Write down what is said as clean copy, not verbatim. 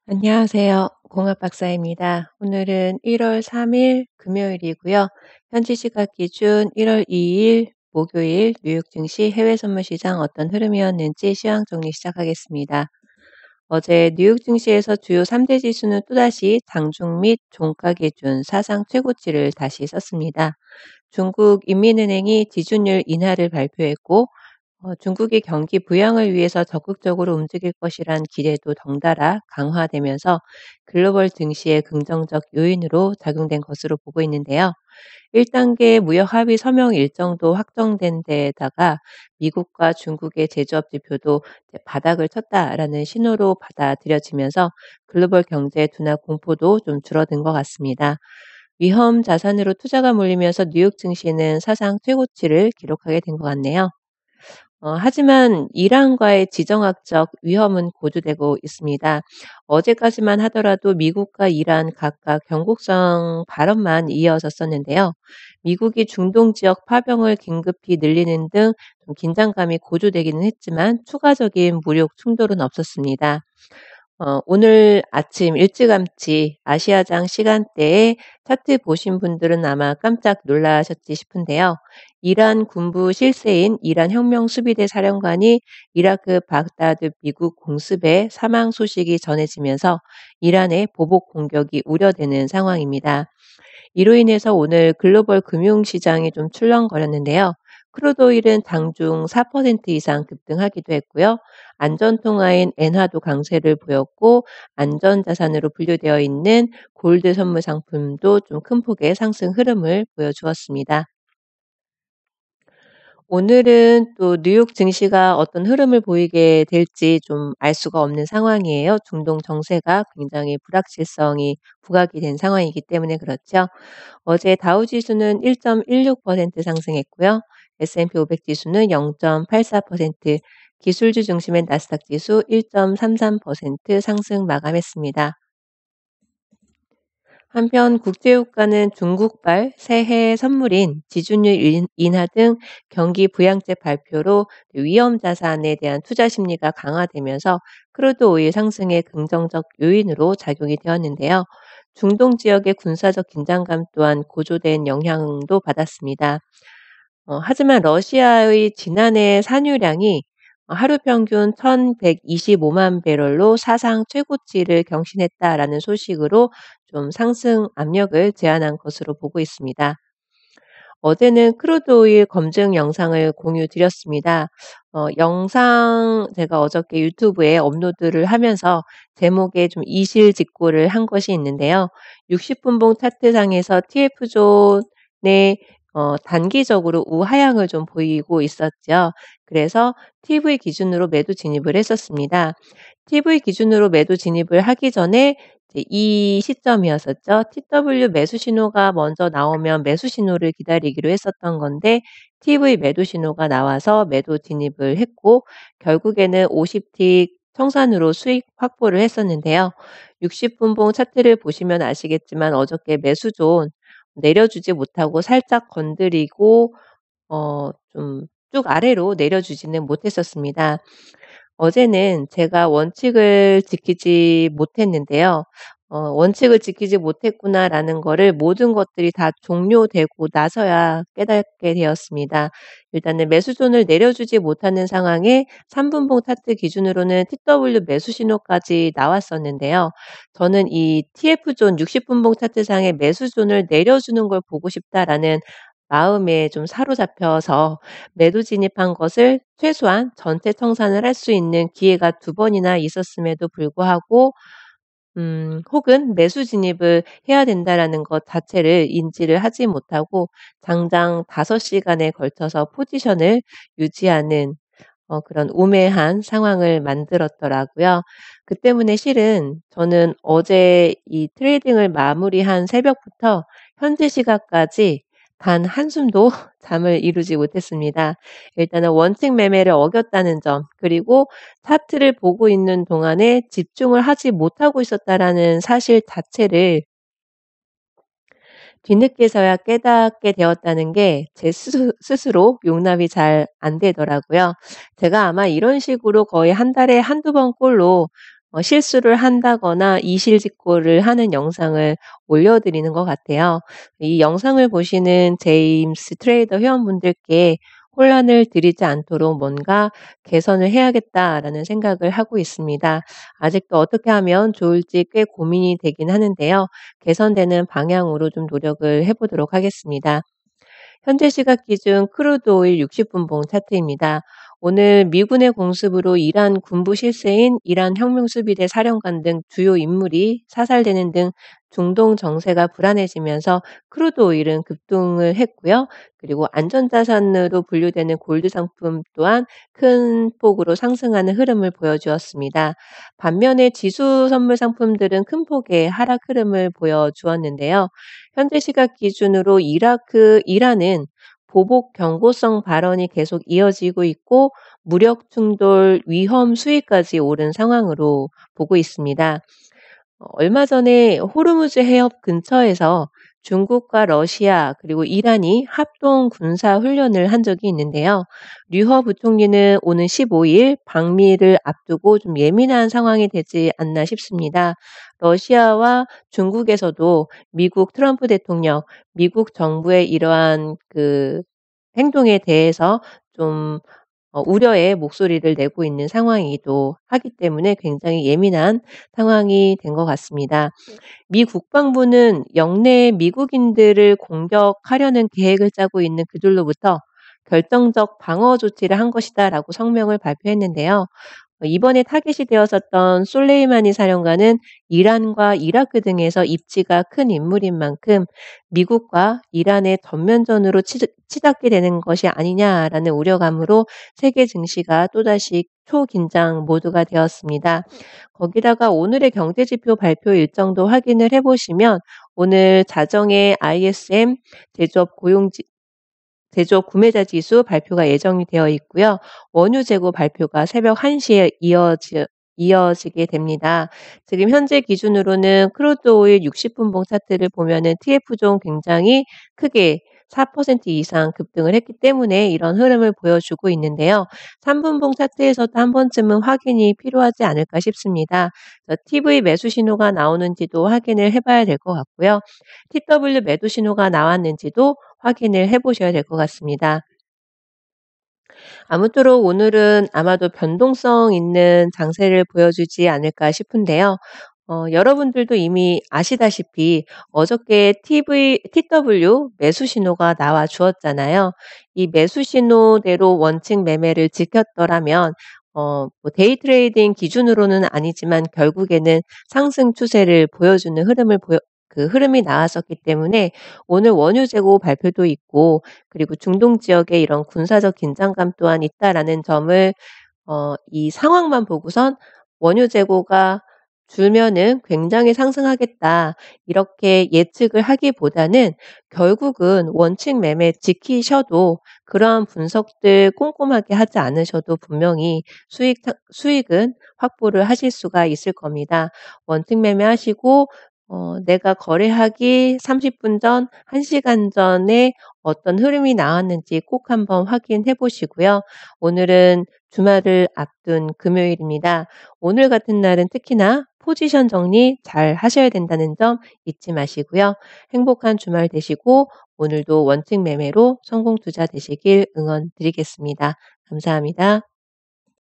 안녕하세요. 공학 박사입니다. 오늘은 1월 3일 금요일이고요. 현지 시각 기준 1월 2일 목요일 뉴욕 증시 해외 선물 시장 어떤 흐름이었는지 시황 정리 시작하겠습니다. 어제 뉴욕 증시에서 주요 3대 지수는 또다시 장중 및 종가 기준 사상 최고치를 다시 썼습니다. 중국 인민은행이 지준율 인하를 발표했고 중국이 경기 부양을 위해서 적극적으로 움직일 것이란 기대도 덩달아 강화되면서 글로벌 증시의 긍정적 요인으로 작용된 것으로 보고 있는데요. 1단계 무역 합의 서명 일정도 확정된 데에다가 미국과 중국의 제조업 지표도 이제 바닥을 쳤다라는 신호로 받아들여지면서 글로벌 경제 둔화 공포도 좀 줄어든 것 같습니다. 위험 자산으로 투자가 몰리면서 뉴욕 증시는 사상 최고치를 기록하게 된 것 같네요. 하지만 이란과의 지정학적 위험은 고조되고 있습니다. 어제까지만 하더라도 미국과 이란 각각 경고성 발언만 이어졌었는데요. 미국이 중동 지역 파병을 긴급히 늘리는 등 좀 긴장감이 고조되기는 했지만 추가적인 무력 충돌은 없었습니다. 오늘 아침 일찌감치 아시아장 시간대에 차트 보신 분들은 아마 깜짝 놀라셨지 싶은데요. 이란 군부 실세인 이란 혁명수비대 사령관이 이라크 baghdad 미국 공습의 사망 소식이 전해지면서 이란의 보복 공격이 우려되는 상황입니다. 이로 인해서 오늘 글로벌 금융시장이 좀 출렁거렸는데요. 크루드오일은 장중 4% 이상 급등하기도 했고요. 안전통화인 엔화도 강세를 보였고 안전자산으로 분류되어 있는 골드 선물 상품도 좀 큰 폭의 상승 흐름을 보여주었습니다. 오늘은 또 뉴욕 증시가 어떤 흐름을 보이게 될지 좀 알 수가 없는 상황이에요. 중동 정세가 굉장히 불확실성이 부각이 된 상황이기 때문에 그렇죠. 어제 다우 지수는 1.16% 상승했고요. S&P 500 지수는 0.84%, 기술주 중심의 나스닥 지수 1.33% 상승 마감했습니다. 한편 국제유가는 중국발 새해 선물인 지준율 인하 등 경기 부양책 발표로 위험 자산에 대한 투자 심리가 강화되면서 크루드 오일 상승의 긍정적 요인으로 작용이 되었는데요. 중동 지역의 군사적 긴장감 또한 고조된 영향도 받았습니다. 하지만 러시아의 지난해 산유량이 하루 평균 1,125만 배럴로 사상 최고치를 경신했다라는 소식으로 좀 상승 압력을 제한한 것으로 보고 있습니다. 어제는 크루드 오일 검증 영상을 공유 드렸습니다. 영상 제가 어저께 유튜브에 업로드를 하면서 제목에 좀 이실직고를 한 것이 있는데요. 60분봉 차트상에서 TF 존의 단기적으로 우하향을 좀 보이고 있었죠. 그래서 TV 기준으로 매도 진입을 했었습니다. TV 기준으로 매도 진입을 하기 전에 이제 이 시점이었었죠. TW 매수 신호가 먼저 나오면 매수 신호를 기다리기로 했었던 건데 TV 매도 신호가 나와서 매도 진입을 했고 결국에는 50틱 청산으로 수익 확보를 했었는데요. 60분봉 차트를 보시면 아시겠지만 어저께 매수존 내려주지 못하고 살짝 건드리고 좀 쭉 아래로 내려주지는 못했었습니다. 어제는 제가 원칙을 지키지 못했는데요. '원칙을 지키지 못했구나.'라는 거를 모든 것들이 다 종료되고 나서야 깨닫게 되었습니다. 일단은 매수존을 내려주지 못하는 상황에 3 분봉 차트 기준으로는 TW 매수 신호까지 나왔었는데요. 저는 이 TF존 60 분봉 차트상의 '매수존을 내려주는 걸 보고 싶다.'라는 마음에 좀 사로잡혀서 매도 진입한 것을 최소한 전체 청산을 할 수 있는 기회가 2번이나 있었음에도 불구하고 혹은 '매수 진입을 해야 된다.'라는 것 자체를 인지를 하지 못하고 장장 5 시간에 걸쳐서 포지션을 유지하는 그런 우매한 상황을 만들었더라고요. 그 때문에 실은 저는 어제 이 트레이딩을 마무리한 새벽부터 현재 시각까지 단 한숨도 잠을 이루지 못했습니다. 일단은 원칙 매매를 어겼다는 점, 그리고 차트를 보고 있는 동안에 집중을 하지 못하고 있었다라는 사실 자체를 뒤늦게서야 깨닫게 되었다는 게 제 스스로 용납이 잘 안 되더라고요. 제가 아마 이런 식으로 거의 한 달에 한두 번 꼴로 실수를 한다거나 이실직고를 하는 영상을 올려드리는 것 같아요. 이 영상을 보시는 제임스 트레이더 회원분들께 혼란을 드리지 않도록 뭔가 '개선을 해야겠다.'라는 생각을 하고 있습니다. 아직도 어떻게 하면 좋을지 꽤 고민이 되긴 하는데요. 개선되는 방향으로 좀 노력을 해 보도록 하겠습니다. 현재 시각 기준 크루드 오일 60분봉 차트입니다. 오늘 미군의 공습으로 이란 군부 실세인 이란 혁명수비대 사령관 등 주요 인물이 사살되는 등 중동 정세가 불안해지면서 크루드 오일은 급등을 했고요. 그리고 안전자산으로 분류되는 골드 상품 또한 큰 폭으로 상승하는 흐름을 보여주었습니다. 반면에 지수 선물 상품들은 큰 폭의 하락 흐름을 보여주었는데요. 현재 시각 기준으로 이란은 보복 경고성 발언이 계속 이어지고 있고 무력 충돌 위험 수위까지 오른 상황으로 보고 있습니다. 얼마 전에 호르무즈 해협 근처에서 중국과 러시아 그리고 이란이 합동 군사 훈련을 한 적이 있는데요. 류허 부총리는 오는 15일 방미를 앞두고 좀 예민한 상황이 되지 않나 싶습니다. 러시아와 중국에서도 미국 트럼프 대통령, 미국 정부의 이러한 행동에 대해서 좀 우려의 목소리를 내고 있는 상황이기도 하기 때문에 굉장히 예민한 상황이 된 것 같습니다. 미 국방부는 영내 미국인들을 공격하려는 계획을 짜고 있는 그들로부터 결정적 방어 조치를 한 것이다라고 성명을 발표했는데요. 이번에 타깃이 되었었던 솔레이마니 사령관은 이란과 이라크 등에서 입지가 큰 인물인 만큼 미국과 이란의 전면전으로 치닫게 되는 것이 아니냐라는 우려감으로 세계 증시가 또다시 초긴장 모드가 되었습니다. 거기다가 오늘의 경제지표 발표 일정도 확인을 해보시면 오늘 자정에 ISM 제조업 제조업 구매자 지수 발표가 예정이 되어 있고요. 원유 재고 발표가 새벽 1 시에 이어지게 됩니다. 지금 현재 기준으로는 크루드 오일 60분봉 차트를 보면은 TF종 굉장히 크게 4% 이상 급등을 했기 때문에 이런 흐름을 보여주고 있는데요. 3분봉 차트에서도 한 번쯤은 확인이 필요하지 않을까 싶습니다. TV 매수 신호가 나오는지도 확인을 해봐야 될 것 같고요. TW 매도 신호가 나왔는지도 확인을 해 보셔야 될 것 같습니다. 아무쪼록 오늘은 아마도 변동성 있는 장세를 보여주지 않을까 싶은데요. 여러분들도 이미 아시다시피 어저께 TW 매수 신호가 나와 주었잖아요. 이 매수 신호대로 원칙 매매를 지켰더라면 데이 트레이딩 기준으로는 아니지만 결국에는 상승 추세를 보여주는 흐름이 나왔었기 때문에 오늘 원유 재고 발표도 있고 그리고 중동 지역에 이런 군사적 긴장감 또한 있다라는 점을 이 상황만 보고선 '원유 재고가 줄면은 굉장히 상승하겠다.' 이렇게 예측을 하기보다는 결국은 원칙 매매 지키셔도 그러한 분석들 꼼꼼하게 하지 않으셔도 분명히 수익은 확보를 하실 수가 있을 겁니다. 원칙 매매하시고 내가 거래하기 30분 전, 1 시간 전에 어떤 흐름이 나왔는지 꼭 한번 확인해 보시고요. 오늘은 주말을 앞둔 금요일입니다. 오늘 같은 날은 특히나 포지션 정리 잘 하셔야 된다는 점 잊지 마시고요. 행복한 주말 되시고 오늘도 원칙 매매로 성공 투자 되시길 응원 드리겠습니다. 감사합니다.